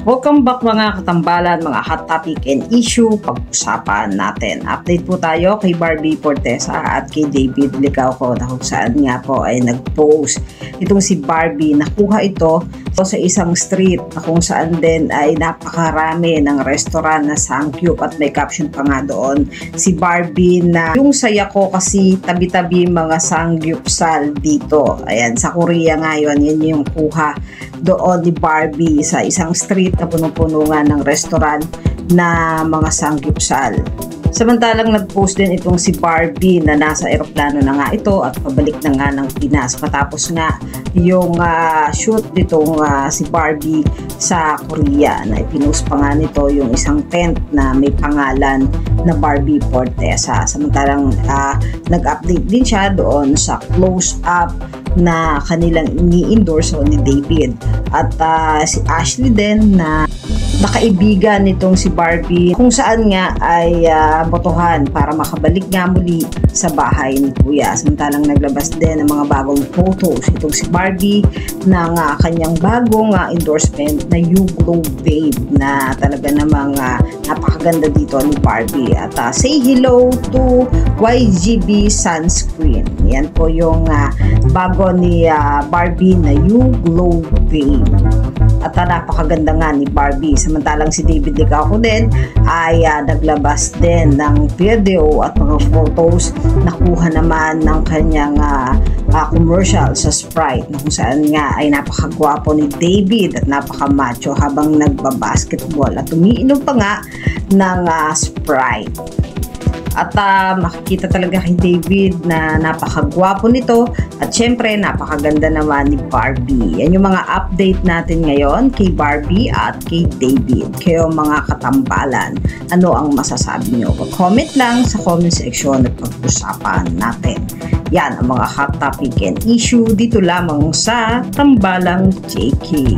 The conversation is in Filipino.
Welcome back mga katambalan, mga hot topic and issue pag-usapan natin. Update po tayo kay Barbie Fortesa at kay David Licauco na kung saan nga po ay nag-post. Itong si Barbie, nakuha ito sa isang street na kung saan din ay napakarami ng restaurant na Samgyup at may caption pa nga doon si Barbie na yung saya ko kasi tabi-tabi mga Samgyupsal dito. Ayan, sa Korea ngayon, yan yung kuha doon ni Barbie sa isang street na puno-puno nga ng restaurant na mga Samgyupsal. Samantalang nag-post din itong si Barbie na nasa eroplano na nga ito at pabalik na nga ng Pinas. Matapos nga yung shoot nitong si Barbie sa Korea na ipinost pa nga nito yung isang tent na may pangalan na Barbie Fortesa. Samantalang nag-update din siya doon sa close-up na kanilang ini-endorse ni David. At si Ashley din na nakaibigan nitong si Barbie kung saan nga ay botohan para makabalik nga muli sa bahay ni Kuya. Samantalang naglabas din ng mga bagong photos itong si Barbie ng kanyang bagong endorsement na You Glow Babe na talaga namang napakaganda dito ni Barbie. At say hello to YGB Sunscreen. Yan po yung bago ni Barbie na You Glow Babe. At napakaganda nga ni Barbie. Samantalang si David Licauco din ay naglabas din ng video at mga photos na kuha naman ng kanyang commercial sa Sprite na kung saan nga ay napakagwapo ni David at napakamacho habang nagbabasketball at umiinom pa nga ng Sprite. At makikita talaga kay David na napakagwapo nito at syempre napakaganda naman ni Barbie. Yan yung mga update natin ngayon kay Barbie at kay David. Kayo mga katambalan, ano ang masasabi nyo? Comment lang sa comment section at pag-usapan natin. Yan ang mga hot topic and issue dito lamang sa Tambalang JK.